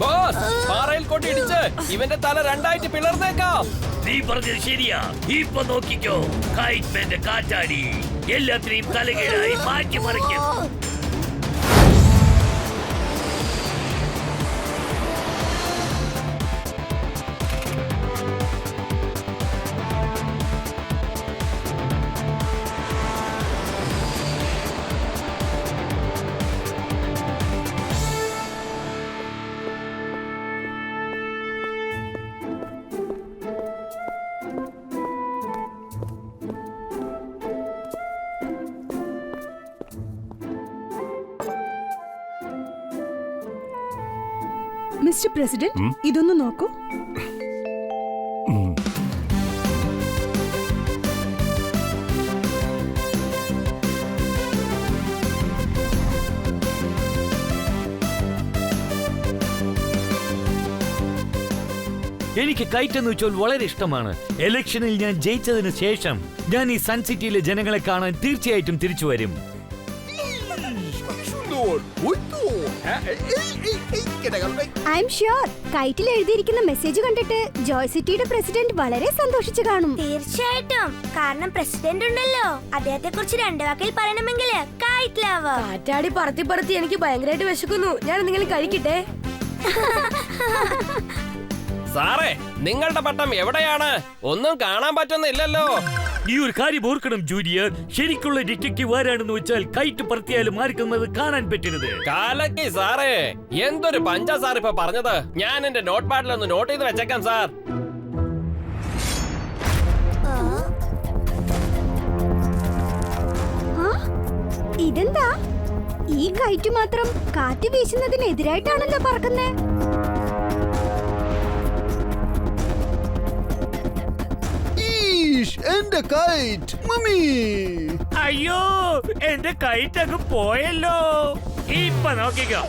Boss, പാറയിൽ കൊണ്ടിടിച്ച് ഇവന്റെ തല രണ്ടായിട്ട് പിളർന്നേക്കാം. നീ പറഞ്ഞത് ശരിയാ. ഇപ്പൊ നോക്കിക്കോ, കൈറ്റ്മാന്റെ കാറ്റാടി എല്ലാത്തിനെയും തലകീഴായി മാറ്റി മറിക്കും. മിസ്റ്റർ പ്രസിഡന്റ്, ഇതൊന്ന് നോക്കൂ. എനിക്ക് കൈറ്റ് എന്ന് വെച്ചാൽ വളരെ ഇഷ്ടമാണ്. ഇലക്ഷനിൽ ഞാൻ ജയിച്ചതിന് ശേഷം ഞാൻ ഈ സൺ സിറ്റിയിലെ ജനങ്ങളെ കാണാൻ തീർച്ചയായിട്ടും തിരിച്ചു വരും. ഐ എം ഷ്യൂർ കൈറ്റിൽ എഴുതിയിരിക്കുന്ന മെസ്സേജ് കണ്ടിട്ട് ജോയ് സിറ്റിയുടെ പ്രസിഡന്റ് വളരെ സന്തോഷിച്ചു കാണും. തീർച്ചയായിട്ടും, കാരണം പ്രസിഡന്റ് ഉണ്ടല്ലോ. അദ്ദേഹത്തെ കുറിച്ച് രണ്ടു വാക്കിൽ പറയണമെങ്കിൽ കൈറ്റ്ലാവാ. കാറ്റാടി പറത്തി പറത്തി എനിക്ക് ഭയങ്കരമായിട്ട് വിശക്കുന്നു. ഞാൻ എന്തെങ്കിലും കഴിക്കട്ടെ? സാറേ, നിങ്ങളുടെ പട്ടം എവിടെയാണ്? ഒന്നും കാണാൻ പറ്റുന്നില്ലല്ലോ. ഈ ഒരു കാര്യം ഓർക്കണം ജൂനിയർ, ശരിക്കുള്ള ഡിറ്റക്റ്റീവ് ആരാണെന്ന് വെച്ചാൽ കൈറ്റ് പറത്തിയാലും ആർക്കുന്നത് കാണാൻ പറ്റരുത്. കാലക്കി സാറേ, എന്തൊരു പഞ്ചാ സാർ ഇപ്പൊ പറഞ്ഞത്. ഞാൻ എന്റെ നോട്ട് പാഡിൽ ഒന്ന് നോട്ട് ചെയ്ത് വെച്ചേക്കാം സാർ. ഇതെന്താ? ഈ കൈറ്റ് മാത്രം കാറ്റ് വീശുന്നതിനെതിരായിട്ടാണല്ലോ പറക്കുന്നേ. എന്റെ കൈറ്റ് മമ്മി! അയ്യോ, എന്റെ കൈറ്റ് അങ്ങ് പോയല്ലോ. ഇപ്പൊ നോക്കിക്കോ.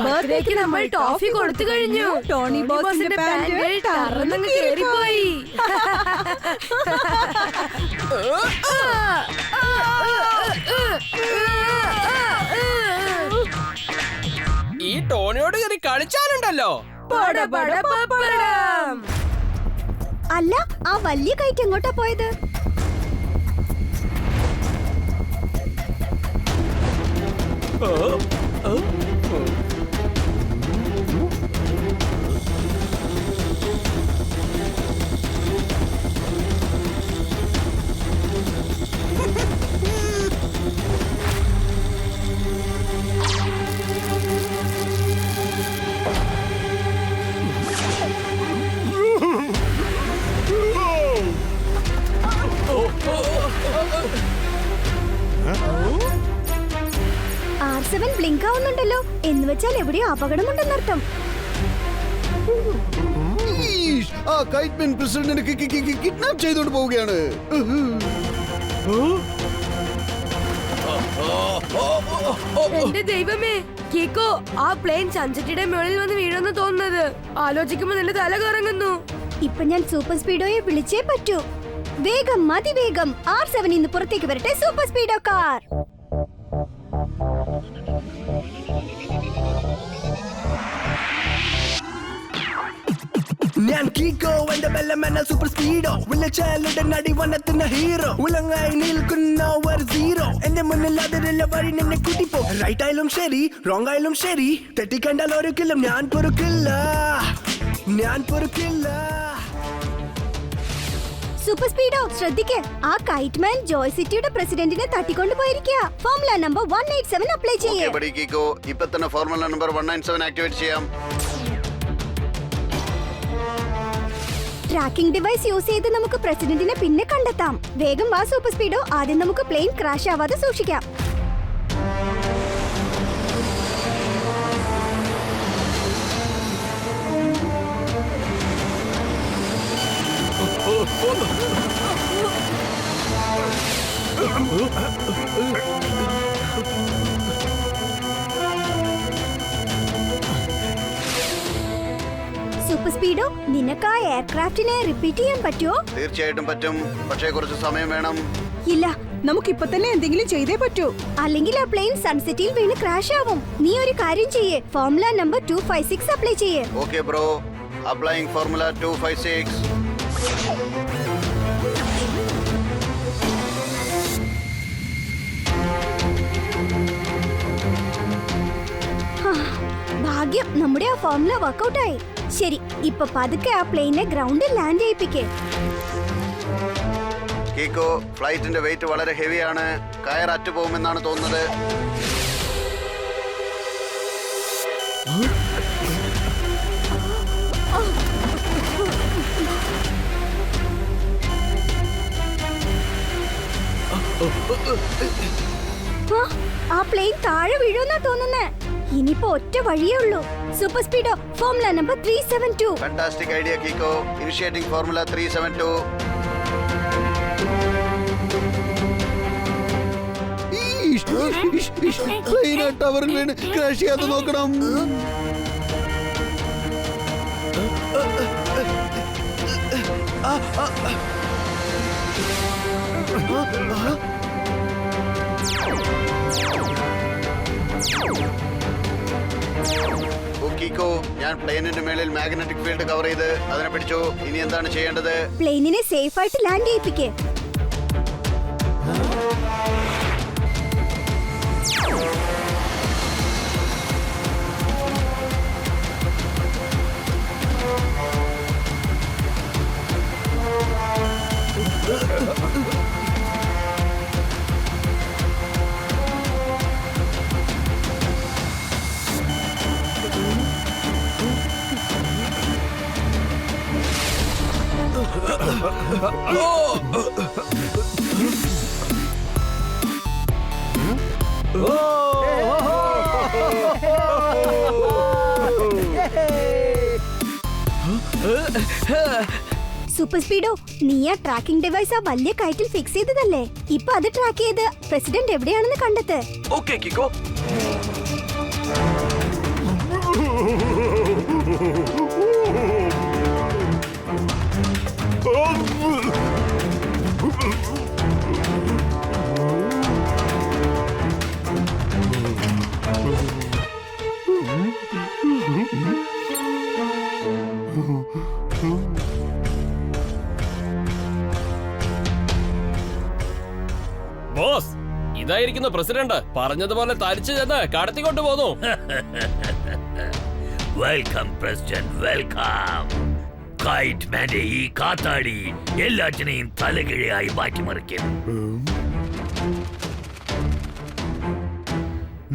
ബർത്ത്ഡേക്ക് നമ്മൾ ടോഫി കൊടുത്തു കഴിഞ്ഞു. ടോണി ബോസിന്റെ പാന്റ് ടർന്നങ്ങ് കേറിപ്പോയി. ഈ ടോണിയോട് കയറി കളിച്ചാലുണ്ടല്ലോ. അല്ല, ആ വലിയ കൈറ്റ് എങ്ങോട്ടാ പോയത്? R7 blink ആവുന്നുണ്ടല്ലോ. എന്ന് വെച്ചാൽ എവിടെയോ അപകടമുണ്ടെന്നർത്ഥം. ആ കൈറ്റ്മാൻ പ്രസിഡന്റിനെ കിഡ്നാപ്പ് ചെയ്തുകൊണ്ട് പോവുകയാണ്. എന്റെ ദൈവമേ, കീക്കോ, ആ പ്ലെയിൻ സൺസെറ്റിയുടെ മുകളിൽ വന്ന് വീഴുമെന്ന് തോന്നുന്നത് ആലോചിക്കുമ്പോ നിന്റെ തല കറങ്ങുന്നു. ഇപ്പൊ ഞാൻ സൂപ്പർ സ്പീഡോയെ വിളിച്ചേ പറ്റൂ. വേഗം, അതിവേഗം R7 ഇന്ന് പുറത്തേക്ക് വരട്ടെ. Super speedo car. ഞാൻ കീക്കോ, എന്റെ ബെല്ലമെന്ന സൂപ്പർ സ്പീഡോ. വിളിച്ചാലുടെ നടി വനത്തുന്ന ഹീറോ. ഉളങ്ങായി നിൽക്കുന്ന ഒരു സീറോ. എന്റെ മുന്നിൽ അതിലുള്ള വഴി നിന്നെ കൂട്ടിപ്പോ. റൈറ്റ് ആയാലും ശരി, റോങ് ആയാലും ശരി, തെറ്റിക്കണ്ടാൽ ഒരിക്കലും ഞാൻ പൊറുക്കില്ല. സൂപ്പർ സ്പീഡോ, ശ്രദ്ധിക്ക്. ആ കൈറ്റ്മാൻ ജോയ് സിറ്റിയുടെ പ്രസിഡന്റിനെ തട്ടിക്കൊണ്ടു പോയിരിക്കുക. ഫോർമുല നമ്പർ 187 അപ്ലൈ ചെയ്യേ. ഇപ്പൊ തന്നെ ഫോർമുല നമ്പർ 197 ആക്ടിവേറ്റ് ചെയ്യാം. ട്രാക്കിംഗ് ഡിവൈസ് യൂസ് ചെയ്ത് നമുക്ക് പ്രസിഡന്റിനെ പിന്നെ കണ്ടെത്താം. വേഗം വാ സൂപ്പർ സ്പീഡോ. ആദ്യം നമുക്ക് പ്ലെയിൻ ക്രാഷ് ആവാതെ സൂക്ഷിക്കാം. സ്പീഡോ നിനക്ക് ആ എയർക്രാഫ്റ്റിനെ റിപ്പീറ്റ് ചെയ്യാൻ പറ്റുമോ? തീർച്ചയായിട്ടും പറ്റും, പക്ഷേ കുറച്ച് സമയം വേണം. ഇല്ല, നമുക്കിപ്പൊ തന്നെ എന്തെങ്കിലും ചെയ്തേ പറ്റൂ. അല്ലെങ്കിൽ ആ പ്ലെയിൻ സൺസെറ്റിൽ വീണ് ക്രാഷ് ആവും. നീ ഒരു കാര്യം ചെയ്യേ, ഫോർമുല നമ്പർ 256 അപ്ലൈ ചെയ്യേ. Okay bro, applying formula 256. ഭാഗ്യം, നമ്മുടെ ആ ഫോർമുല വർക്ക്ഔട്ട് ആയി. ശരി, ഇപ്പൊ പതുക്കെ ആ പ്ലെയിനെ ഗ്രൗണ്ടിൽ ലാൻഡ് ചെയ്യിപ്പിക്കേ. കീക്കോ, ഫ്ലൈറ്റിന്റെ വെയിറ്റ് വളരെ ഹെവിയാണ്. കയർ അറ്റുപോകുമെന്നാണ് തോന്നുന്നത്. ആ പ്ലെയിൻ താഴെ വീഴുമെന്നാ തോന്നുന്നേ. ഇനിയിപ്പോ ഒറ്റ വഴിയേ ഉള്ളൂ. Super speedo, formula number 372. Fantastic idea Kiko. Initiating formula 372. ടവറിൽ വീണ് ക്രാഷ് ചെയ്യാതെ നോക്കണം. കീക്കോ, ഞാൻ പ്ലെയിനിന്റെ മേളിൽ മാഗ്നറ്റിക് ഫീൽഡ് കവർ ചെയ്ത് അതിനെ പിടിച്ചു. ഇനി എന്താണ് ചെയ്യേണ്ടത്? പ്ലെയിനിനെ സേഫ് ആയിട്ട് ലാൻഡ് ചെയ്യിപ്പിക്കേ. സൂപ്പർ സ്പീഡോ, നീ ആ ട്രാക്കിംഗ് ഡിവൈസ് ആ വലിയ കയറ്റിൽ ഫിക്സ് ചെയ്തതല്ലേ? ഇപ്പൊ അത് ട്രാക്ക് ചെയ്ത് പ്രസിഡന്റ് എവിടെയാണെന്ന് കണ്ടെത്ത്. Okay Kiko. ബോസ്, ഇതായിരിക്കുന്നു പ്രസിഡന്റ്. പറഞ്ഞതുപോലെ തരിച്ചു ചെന്ന് കടത്തിക്കൊണ്ടു പോന്നു. Welcome president, welcome. കൈറ്റ് മാന്റെ ഈ കാത്താടി എല്ലാറ്റിനെയും തലകിഴയായി മാറ്റിമറിക്കും.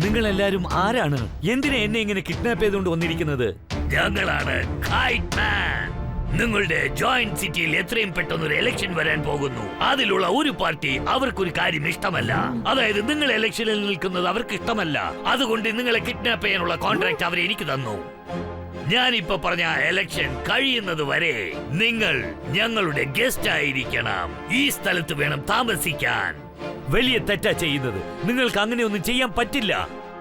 നിങ്ങൾ എല്ലാരും ആരാണ്? എന്തിനാ എന്നെ ഇങ്ങനെ കിഡ്നാപ്പ് ചെയ്തുകൊണ്ട് വന്നിരിക്കുന്നത്? ഞങ്ങളാണ് കൈറ്റ് മാൻ. നിങ്ങളുടെ ജോയിന്റ് സിറ്റിയിൽ എത്രയും പെട്ടെന്ന് ഒരു ഇലക്ഷൻ വരാൻ പോകുന്നു. അതിലുള്ള ഒരു പാർട്ടി അവർക്കൊരു കാര്യം ഇഷ്ടമല്ല. അതായത് നിങ്ങൾ ഇലക്ഷനിൽ നിൽക്കുന്നത് അവർക്ക് ഇഷ്ടമല്ല. അതുകൊണ്ട് നിങ്ങളെ കിഡ്നാപ്പ് ചെയ്യാനുള്ള കോൺട്രാക്ട് അവർ എനിക്ക് തന്നു. ഞാനിപ്പോ പറഞ്ഞ ഇലക്ഷൻ കഴിയുന്നത് വരെ നിങ്ങൾ ഞങ്ങളുടെ ഗസ്റ്റ് ആയിരിക്കണം. ഈ സ്ഥലത്ത് വേണം താമസിക്കാൻ. വലിയ തെറ്റാ ചെയ്യുന്നത്. നിങ്ങൾക്ക് അങ്ങനെയൊന്നും ചെയ്യാൻ പറ്റില്ല.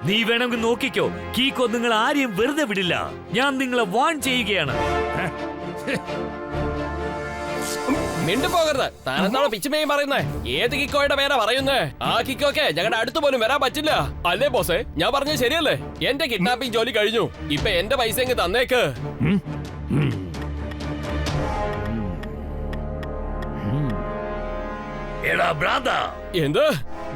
നീ വേണമെങ്കിൽ നോക്കിക്കോ, കീക്കോ നിങ്ങൾ ആരെയും വെറുതെ വിടില്ല. ഞാൻ നിങ്ങളെ വാൺ ചെയ്യുകയാണ്. മിണ്ടുപോകരുത്. താനെന്താണോ പിച്ചുമേയും പറയുന്നേ? ഏത് കിക്കോയുടെ പേരാ പറയുന്നേ? ആ കിക്കോക്കെ ഞങ്ങളുടെ അടുത്ത് പോലും വരാൻ പറ്റില്ല. അല്ലേ ബോസേ? ഞാൻ പറഞ്ഞത് ശരിയല്ലേ? എന്റെ കിഡ്നാപ്പിംഗ് ജോലി കഴിഞ്ഞു. ഇപ്പൊ എന്റെ പൈസ എങ്ങ് തന്നേക്ക്. എടാ ഭ്രാന്ത, എന്ത്?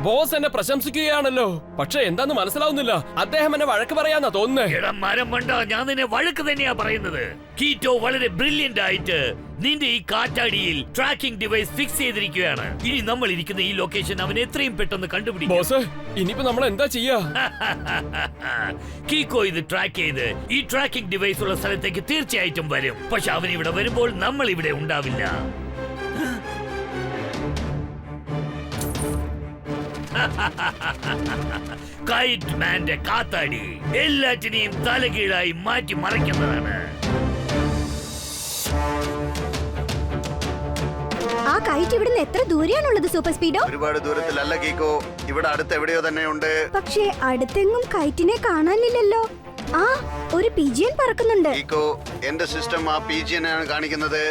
ബോസ് എന്നെ പ്രശംസിക്കുകയാണല്ലോ, പക്ഷെ എന്താന്ന് മനസ്സിലാവുന്നില്ല. അദ്ദേഹം എന്നെ വഴക്ക് പറയാന്നാ തോന്നുന്നേ. എടാ മരം മണ്ട, ഞാൻ നിന്നെ വഴക്ക് തന്നെയാ പറയുന്നത്. കീറ്റോ വളരെ ബ്രില്യന്റ് ആയിട്ട് നിന്റെ ഈ കാറ്റാടിയിൽ ട്രാക്കിംഗ് ഡിവൈസ് ഫിക്സ് ചെയ്തിരിക്കുകയാണ്. ഇനി നമ്മൾ ഇരിക്കുന്ന ഈ ലൊക്കേഷൻ അവൻ എത്രയും പെട്ടെന്ന് കണ്ടുപിടിക്കും. ബോസ്, ഇനിയിപ്പോ നമ്മൾ എന്താ ചെയ്യാ? കീക്കോ ഇത് ട്രാക്ക് ചെയ്ത് ഈ ട്രാക്കിംഗ് ഡിവൈസ് ഉള്ള സ്ഥലത്തേക്ക് തീർച്ചയായിട്ടും വരും. പക്ഷെ അവൻ ഇവിടെ വരുമ്പോൾ നമ്മൾ ഇവിടെ ഉണ്ടാവില്ല. കൈറ്റ് മാന്റെ കാത്താടി എല്ലാറ്റിനെയും തലകീഴായി മാറ്റി മറയ്ക്കുന്നതാണ്. ആ കൈറ്റ് ഇവിടുന്ന് എത്ര ദൂരെയാണുള്ളത് സൂപ്പർ സ്പീഡോ? ഒരുപാട് ദൂരത്തിലല്ല കീക്കോ, ഇവിടെ അടുത്ത് എവിടെയോ തന്നെ ഉണ്ട്. പക്ഷേ അടുത്തെങ്ങും കൈറ്റിനെ കാണാനില്ലല്ലോ. ആ ഒരു പിജിയൻ പറക്കുന്നുണ്ട്. കീക്കോ, എന്റെ സിസ്റ്റം ആ PG-നെയാണ് കാണിക്കുന്നത്.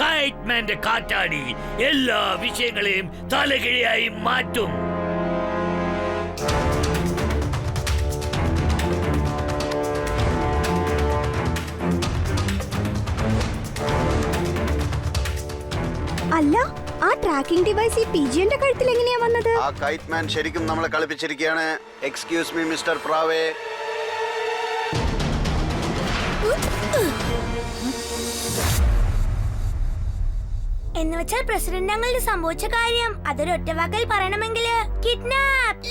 കൈറ്റ്മാന്റെ കാറ്റാടി എല്ലാ വിഷയങ്ങളെയും തലകിഴയായി മാറ്റും. അല്ല, ആ ട്രാക്കിംഗ് ഡിവൈസ് ഈ പിജിയന്റെ കഴുത്തിൽ എങ്ങനെയാ വന്നത്? ആ കൈറ്റ് മാൻ ശരിക്കും നമ്മളെ കളിപ്പിച്ചിരിക്കുകയാണ്. എക്സ്ക്യൂസ് മീ മിസ്റ്റർ പ്രാവേ. എന്ന് വെച്ചാൽ പ്രസിഡന്റ് ഞങ്ങളുടെ സംഭവിച്ച കാര്യം അതൊരു ഒറ്റവാക്കിൽ പറയണമെങ്കിൽ കിഡ്നാപ്പ്.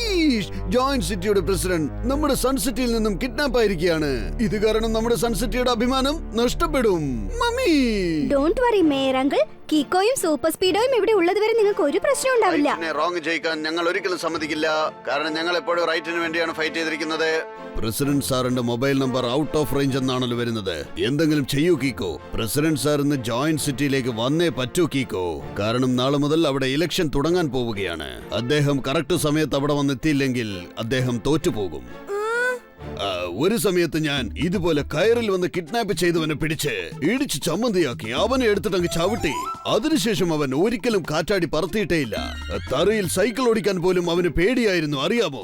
ജോയിന്റ് സിറ്റിയുടെ പ്രസിഡന്റ് നമ്മുടെ സൺ സിറ്റിയിൽ നിന്നും കിഡ്നാപ്പ് ആയിരിക്കുകയാണ്. ഇത് കാരണം നമ്മുടെ സൺ സിറ്റിയുടെ അഭിമാനം നഷ്ടപ്പെടും. Mummy, don't worry mayor uncle, കീക്കോയും സൂപ്പർ സ്പീഡോയും ഇവിടെ ഉള്ളത് വരെ നിങ്ങൾക്ക് ഒരു പ്രശ്നം ഉണ്ടാവില്ല. റോങ് ജയിക്കാൻ ഞങ്ങൾ ഒരിക്കലും സമ്മതിക്കില്ല. കാരണം ഞങ്ങൾ എപ്പോഴും റൈറ്റിന് വേണ്ടിയാണ് ഫൈറ്റ് ചെയ്തിരിക്കുന്നത്. പ്രസിഡന്റ് സാറിന്റെ mobile number out of range എന്നാണല്ലോ വരുന്നത്. എന്തെങ്കിലും ചെയ്യൂ കീക്കോ. പ്രസിഡന്റ് സാർ ഇന്ന് ജോയിന്റ് സിറ്റിയിലേക്ക് വന്നേ പറ്റൂ കീക്കോ. കാരണം നാളെ മുതൽ അവിടെ ഇലക്ഷൻ തുടങ്ങാൻ പോവുകയാണ്. അദ്ദേഹം കറക്റ്റ് സമയത്ത് അവിടെ വന്നെത്തിയില്ലെങ്കിൽ അദ്ദേഹം തോറ്റുപോകും. ഒരു സമയത്ത് ഞാൻ ഇതുപോലെ കയറിൽ വന്ന് കിഡ്നാപ്പ് ചെയ്തവനെ പിടിച്ച് ഇടിച്ച് ചമ്മന്തിയാക്കി അവനെ എടുത്തിട്ടങ്ങ് ചവിട്ടി. അതിനുശേഷം അവൻ ഒരിക്കലും കാറ്റാടി പറത്തിയിട്ടേയില്ല. തറയിൽ സൈക്കിൾ ഓടിക്കാൻ പോലും അവന് പേടിയായിരുന്നു, അറിയാമോ?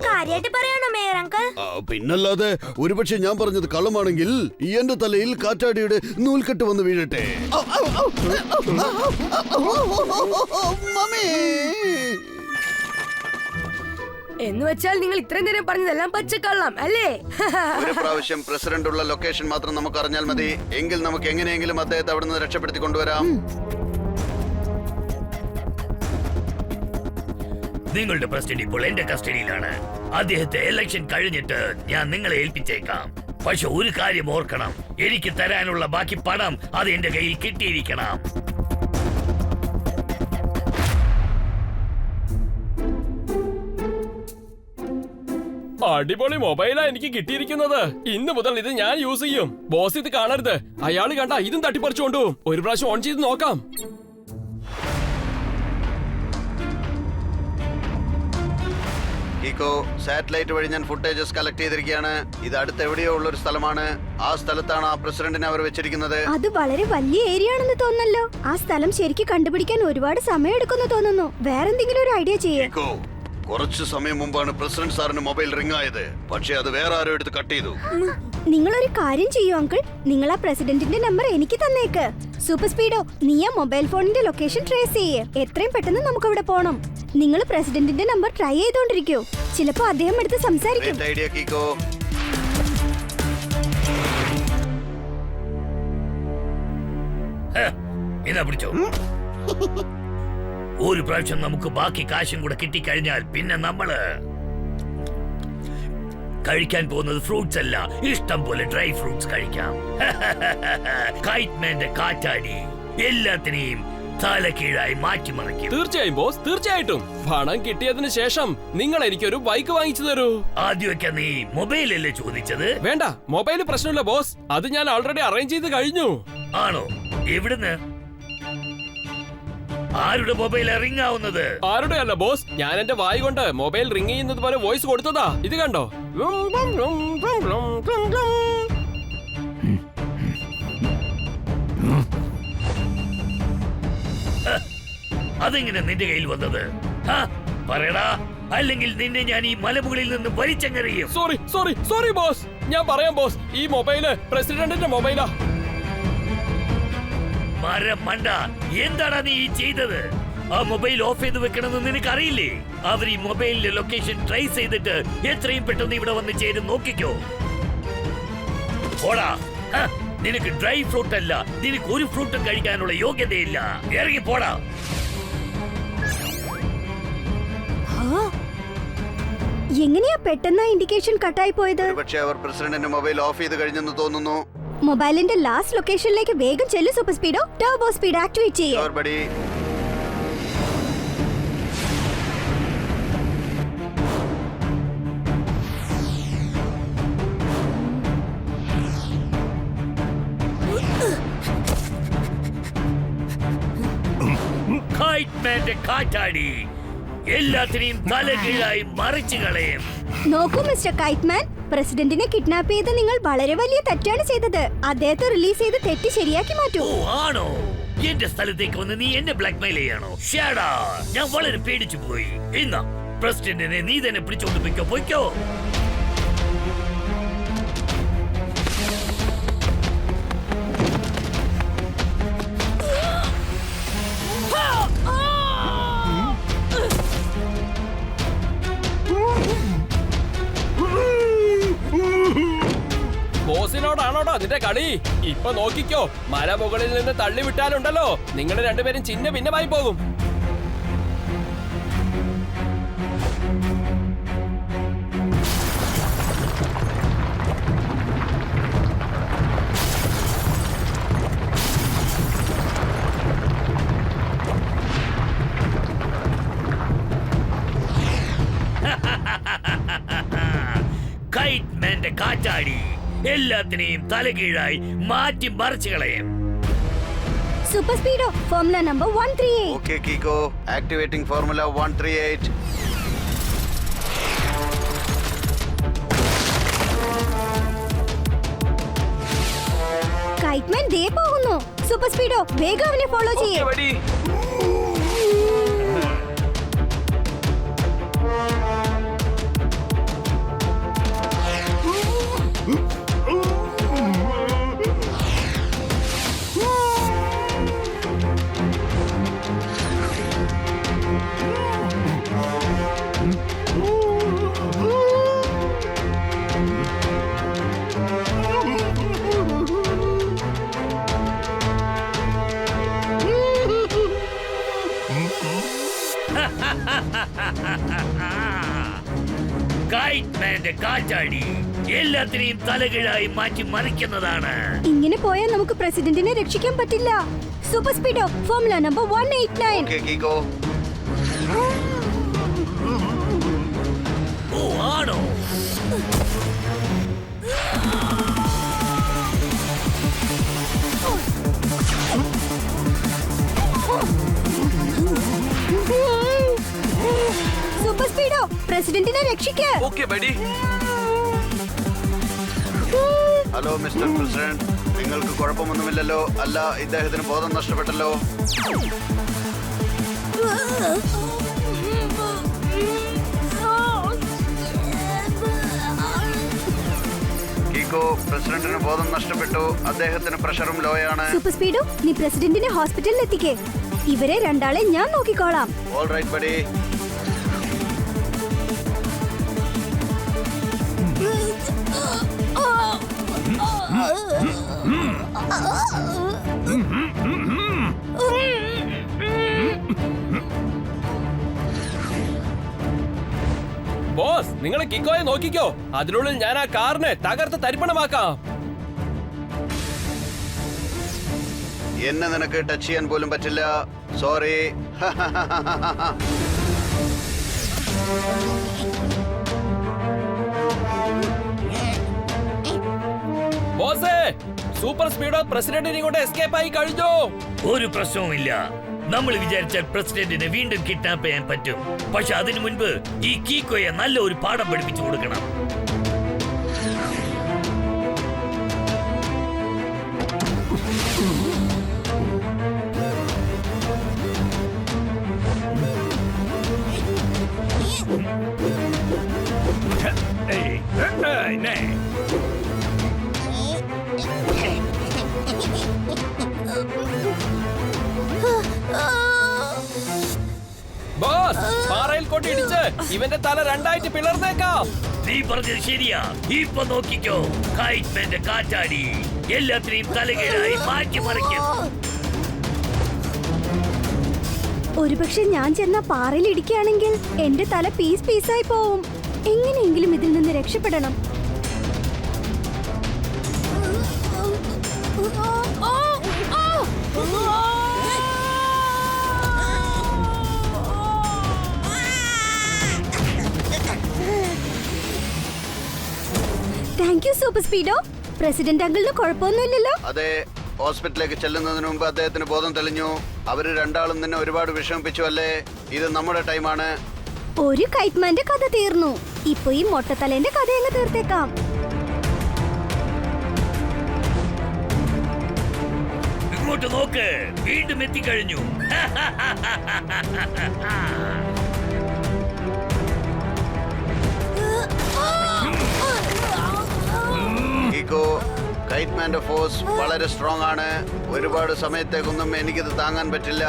കാര്യമായിട്ട് പറയണോ മേയർ അങ്കിൾ? പിന്നല്ലാതെ ഒരുപക്ഷെ ഞാൻ പറഞ്ഞത് കള്ളമാണെങ്കിൽ എന്റെ തലയിൽ കാറ്റാടിയുടെ നൂൽക്കെട്ട് വന്ന് വീഴട്ടെ. എന്ന് വെച്ചാൽ നിങ്ങൾ ഇത്രയും നേരം പറഞ്ഞതെല്ലാം പച്ചക്കള്ളം അല്ലേ? ഒരു പ്രാവശ്യം പ്രസിഡന്റ് ഉള്ള ലൊക്കേഷൻ മാത്രം നമുക്ക് അറിഞ്ഞാൽ മതി. എങ്കിൽ നമുക്ക് എങ്ങനെയെങ്കിലും അദ്ദേഹത്തെ അവിടെ നിന്ന് രക്ഷപ്പെടുത്തി കൊണ്ടുവരാം. നിങ്ങളുടെ പ്രസിഡന്റ് ഇപ്പോൾ എന്റെ കസ്റ്റഡിയിലാണ്. അദ്ദേഹത്തെ ഇലക്ഷൻ കഴിഞ്ഞിട്ട് ഞാൻ നിങ്ങളെ ഏൽപ്പിച്ചേക്കാം. പക്ഷെ ഒരു കാര്യം ഓർക്കണം, എനിക്ക് തരാനുള്ള ബാക്കി പണം അത് എന്റെ കയ്യിൽ കിട്ടിയിരിക്കണം. അടിപൊളി മൊബൈലാ എനിക്ക് കിട്ടിയിരിക്കുന്നത്. ഇന്ന് മുതൽ ഇത് ഞാൻ യൂസ് ചെയ്യും. ബോസ് ഇത് കാണരുത്. അയാള് കണ്ട ഇതും തട്ടിപ്പറിച്ചു കൊണ്ടുപോകും. ഒരു പ്രാവശ്യം ഓൺ ചെയ്ത് നോക്കാം. കീക്കോ, സാറ്റലൈറ്റ് വഴി ഞാൻ ഫുട്ടേജസ് കളക്ട് ചെയ്തിരിക്കുകയാണ്. ഇത് അടുത്ത് എവിടെയോ ഉള്ള ഒരു സ്ഥലമാണ്. ആ സ്ഥലത്താണ് ആ പ്രസിഡന്റിനെ അവർ വെച്ചിരിക്കുന്നത്. അത് വളരെ വലിയ ഏരിയ ആണെന്ന് തോന്നല്ലോ. ആ സ്ഥലം ശരിക്കും കണ്ടുപിടിക്കാൻ ഒരുപാട് സമയം എടുക്കുന്നു തോന്നുന്നു. വേറെന്തെങ്കിലും ഒരു ഐഡിയ ചെയ്യേ. കീക്കോ, കുറച്ചു സമയം മുമ്പാണ് പ്രസിഡന്റ് സാറിന് മൊബൈൽ റിംഗ് ആയത്. പക്ഷെ അത് വേറെ ആരോ എടുത്ത് കട്ട് ചെയ്തു. നിങ്ങളൊരു കാര്യം ചെയ്യൂ അങ്കിൾ, നിങ്ങൾ ആ പ്രസിഡന്റിന്റെ നമ്പർ എനിക്ക് തന്നേക്ക്. സൂപ്പർ സ്പീഡോ, നീ ആ മൊബൈൽ ഫോണിന്റെ ലൊക്കേഷൻ ട്രേസ് ചെയ്യേ. എത്രയും പെട്ടെന്ന് നമുക്ക് അവിടെ പോണം. നിങ്ങൾ പ്രസിഡന്റിന്റെ നമ്പർ ട്രൈ ചെയ്തോണ്ടിരിക്കോ. ചിലപ്പോ അദ്ദേഹം എടുത്ത് സംസാരിക്കും. ഐഡിയ കീക്കോ. ഇതാ പിടിച്ചോ. ഒരു പ്രാവശ്യം നമുക്ക് ബാക്കി കാശും കൂടെ കിട്ടിക്കഴിഞ്ഞാൽ പിന്നെ നമ്മള് കഴിക്കാൻ പോകുന്നത് ഫ്രൂട്ട്സ് അല്ല, ഇഷ്ടം പോലെ ഡ്രൈ ഫ്രൂട്ട്സ് കഴിക്കാം. കൈറ്റ്മാന്റെ കാറ്റാടി എല്ലാത്തിനെയും തലകീഴായി മാറ്റിമറിക്കും. തീർച്ചയായും ബോസ്, തീർച്ചയായിട്ടും. പണം കിട്ടിയതിന് ശേഷം നിങ്ങൾ എനിക്കൊരു ബൈക്ക് വാങ്ങിച്ചു തരൂ. ആദ്യമൊക്കെ നീ മൊബൈലല്ലേ ചോദിച്ചത്? വേണ്ട, മൊബൈൽ പ്രശ്നമില്ല ബോസ്. അത് ഞാൻ ഓൾറെഡി അറേഞ്ച് ചെയ്ത് കഴിഞ്ഞു. ആണോ? എവിടുന്ന്? ആരുടെ മൊബൈൽ റിംഗ് ആവുന്നത്? ആരുടെ അല്ല ബോസ്, ഞാൻ എന്റെ വായി കൊണ്ട് മൊബൈൽ റിംഗ് ചെയ്യുന്നത് പോലെ വോയിസ് കൊടുത്തതാ. ഇത് കണ്ടോ? അതെങ്ങനെ നിന്റെ കയ്യിൽ വന്നത്? പറയടാ, അല്ലെങ്കിൽ നിന്നെ ഞാൻ ഈ മലമുകളിൽ നിന്ന് വലിച്ചെറിയും. Sorry boss. ഞാൻ പറയാം ബോസ്, ഈ മൊബൈല് പ്രസിഡന്റിന്റെ മൊബൈലാ. മരം മണ്ട, എന്താടാ നീ ചെയ്തത്? ആ മൊബൈൽ ഓഫ് ചെയ്ത് വെക്കണമെന്ന് നിനക്ക് അറിയില്ലേ? അവർ ഈ മൊബൈലിന്റെ ലൊക്കേഷൻ ട്രേസ് ചെയ്തിട്ട് എത്രയും പെട്ടെന്ന് ഇവിടെ വന്ന് ചേരും. നോക്കിക്കോ. ഓടാ, നിനക്ക് ഡ്രൈ ഫ്രൂട്ട് അല്ല, നിനക്ക് ഒരു ഫ്രൂട്ടും കഴിക്കാനുള്ള യോഗ്യതയില്ല. ഇറങ്ങി പോടാ. എങ്ങനെയാ പെട്ടെന്ന് ഇൻഡിക്കേഷൻ കട്ടായി പോയത്? പക്ഷേ അവർ പ്രസിഡന്റിന്റെ മൊബൈൽ ഓഫ് ചെയ്ത് കഴിഞ്ഞെന്ന് തോന്നുന്നു. മൊബൈലിന്റെ ലാസ്റ്റ് ലൊക്കേഷനിലേക്ക് വേഗം ചെല്ലു സൂപ്പർ സ്പീഡോ. ടർബോ സ്പീഡ് ആക്ടിവേറ്റ് ചെയ്യേ. കൈറ്റ്മാന്റെ കാറ്റാടി എല്ലാത്തിനെയും തലകീഴായി മറിച്ചു കളയും. നോക്കൂ മിസ്റ്റർ കൈറ്റ്മാൻ, പ്രസിഡന്റിനെ കിഡ്നാപ്പ് ചെയ്ത് നിങ്ങൾ വളരെ വലിയ തെറ്റാണ് ചെയ്തത്. അദ്ദേഹത്തെ റിലീസ് ചെയ്ത് തെറ്റ് ശരിയാക്കി മാറ്റൂ. ഓ ആണോ? എന്റെ സ്ഥലത്തേക്ക് വന്ന് നീ എന്നെ ബ്ലാക്ക്മെയിൽ ചെയ്യാണോ? ഷാടാ, ഞാൻ വളരെ പേടിച്ചു പോയി. എന്നാ പ്രസിഡന്റിനെ നീ തന്നെ പിടിച്ചോണ്ട് പോയിക്കോ. ബോസിനോടാണോടാ നിന്റെ കളി? ഇപ്പൊ നോക്കിക്കോ, മല മുകളിൽ നിന്ന് തള്ളി വിട്ടാലുണ്ടല്ലോ നിങ്ങൾ രണ്ടുപേരും ചിന്ന ഭിന്നമായി പോകും. കൈറ്റ്മാന്റെ കാറ്റാടി എല്ലാത്തിനെയും തലകീഴായി മാറ്റി മറിച്ചു കളയും. Super speedo formula number 138. Okay Kiko, activating formula 138. Kite man ദേ പോകുന്നു. സൂപ്പർ സ്പീഡോ വേഗം അവനെ ഫോളോ ചെയ്യേ. കൈറ്റ്മാന്റെ കാറ്റാടി എല്ലാത്തിനെയും തലകീഴായി മാറ്റി മറിക്കുന്നതാണ്. ഇങ്ങനെ പോയാൽ നമുക്ക് പ്രസിഡന്റിനെ രക്ഷിക്കാൻ പറ്റില്ല. Super speedo formula number 189. Okay Kiko. ഓ ആണോ? സൂപ്പർ സ്പീഡോ പ്രസിഡന്റിനെ രക്ഷിക്ക്. ഹലോ മിസ്റ്റർ പ്രസിഡന്റ്, നിങ്ങൾക്ക് കുഴപ്പമൊന്നുമില്ലല്ലോ? അല്ല, ഇദ്ദേഹത്തിന് ബോധം നഷ്ടപ്പെട്ടല്ലോ. കീക്കോ, പ്രസിഡന്റിന് ബോധം നഷ്ടപ്പെട്ടു. അദ്ദേഹത്തിന് പ്രഷറും ലോയാണ്. സൂപ്പർ സ്പീഡോ നീ പ്രസിഡന്റിനെ ഹോസ്പിറ്റലിൽ എത്തിക്കേ. ഇവരെ രണ്ടാളെ ഞാൻ നോക്കിക്കോളാം. All right buddy. ബോസ്, നിങ്ങൾ കിക്കോയെ നോക്കിക്കോ. അതിനുള്ളിൽ ഞാൻ ആ കാറിനെ തകർത്ത് തരിപ്പണമാക്കാം. എന്നെ നിനക്ക് ടച്ച് ചെയ്യാൻ പോലും പറ്റില്ല. സോറി. ബോസേ, സൂപ്പർ സ്പീഡോ പ്രസിഡന്റിനെ കൊണ്ട് എസ്കേപ്പ് ആയി കഴിഞ്ഞു. ഒരു പ്രശ്നവുമില്ല. നമ്മൾ വിചാരിച്ചാൽ പ്രസിഡന്റിനെ വീണ്ടും കിഡ്നാപ്പ് ചെയ്യാൻ പറ്റും. പക്ഷെ അതിനു മുൻപ് ഈ കീക്കോയെ നല്ല ഒരു പാഠം പഠിപ്പിച്ചു കൊടുക്കണം. ബോസ്, പാറയിൽ കൊട്ടി ഇടിച്ച് ഇവന്റെ തല രണ്ടായിട്ട് പിളർന്നേക്കാം. നീ പറഞ്ഞത് ശരിയാ. ഇപ്പൊ നോക്കിക്കോ, കൈറ്റ്മാന്റെ കാറ്റാടി എല്ലാത്തിനെയും തലകീഴായി മാറ്റി മറിക്കും. ഒരുപക്ഷെ ഞാൻ ചെന്ന പാറയിൽ ഇടിക്കുകയാണെങ്കിൽ എന്റെ തല പീസ് പീസായി പോവും. എങ്ങനെയെങ്കിലും ഇതിൽ നിന്ന് രക്ഷപ്പെടണം. Thank you super speedo. President അങ്കിളിന് കുഴപ്പമൊന്നുമില്ലല്ലോ? അതെ, ഹോസ്പിറ്റലിലേക്ക് ചെല്ലുന്നതിന് മുമ്പ് അദ്ദേഹത്തിന് ബോധം തെളിഞ്ഞു. അവര് രണ്ടാളും നിന്നെ ഒരുപാട് വിഷമിപ്പിച്ചു അല്ലേ? ഇത് നമ്മുടെ ടൈമാണ്. ഒരു കൈറ്റ്മാന്റെ കഥ തീർന്നു. ഇപ്പൊ ഈ മൊട്ടത്തലേന്റെ കഥ അങ്ങ് തീർത്തേക്കാം. ഇങ്ങോട്ട് നോക്ക്, വീണ്ടും എത്തിക്കഴിഞ്ഞു. കീക്കോ, കൈറ്റ്മാന്റെ ഫോഴ്സ് വളരെ സ്ട്രോങ് ആണ്. ഒരുപാട് സമയത്തേക്കൊന്നും എനിക്കിത് താങ്ങാൻ പറ്റില്ല.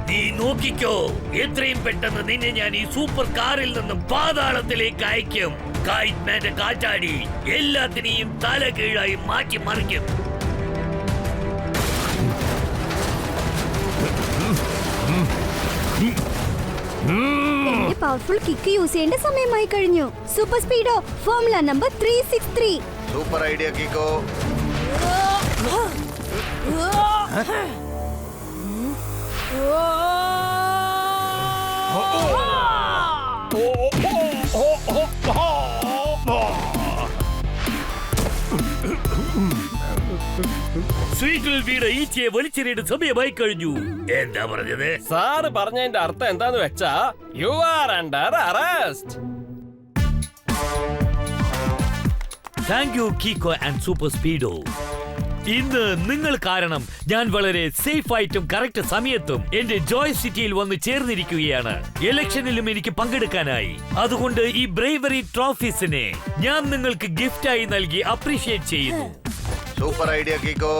നീ നോക്കിക്കോ, എത്രയും പെട്ടെന്ന് നിന്നെ ഞാൻ ഈ സൂപ്പർ കാറിൽ നിന്നും പാതാളത്തിലേക്ക് അയക്കും. കൈറ്റ്മാന്റെ കാറ്റാടി എല്ലാത്തിനെയും തല കീഴായി മാറ്റി മറിക്കും. എന്റെ പവർഫുൾ കിക്ക് യൂസ് ചെയ്യേണ്ട സമയമായി കഴിഞ്ഞു. Super speedo formula number 363. Super idea Kiko. സ്വീറ്റിൽ വീട് ഈച്ചയെ വലിച്ചെറിയുടെ സമയമായി കഴിഞ്ഞു. എന്താ പറഞ്ഞത്? സാറ് പറഞ്ഞതിന്റെ അർത്ഥം എന്താന്ന് വെച്ചാ you are under arrest. Thank you Kiko and super speedo. ഇന്ന് നിങ്ങൾ കാരണം ഞാൻ വളരെ സേഫ് ആയിട്ടും കറക്റ്റ് സമയത്തും എന്റെ ജോയ് സിറ്റിയിൽ വന്ന് ചേർന്നിരിക്കുകയാണ്. ഇലക്ഷനിലും എനിക്ക് പങ്കെടുക്കാനായി. അതുകൊണ്ട് ഈ ബ്രേവറി ട്രോഫീസിനെ ഞാൻ നിങ്ങൾക്ക് ഗിഫ്റ്റായി നൽകി അപ്രീഷിയേറ്റ് ചെയ്യുന്നു. Super idea കീക്കോ.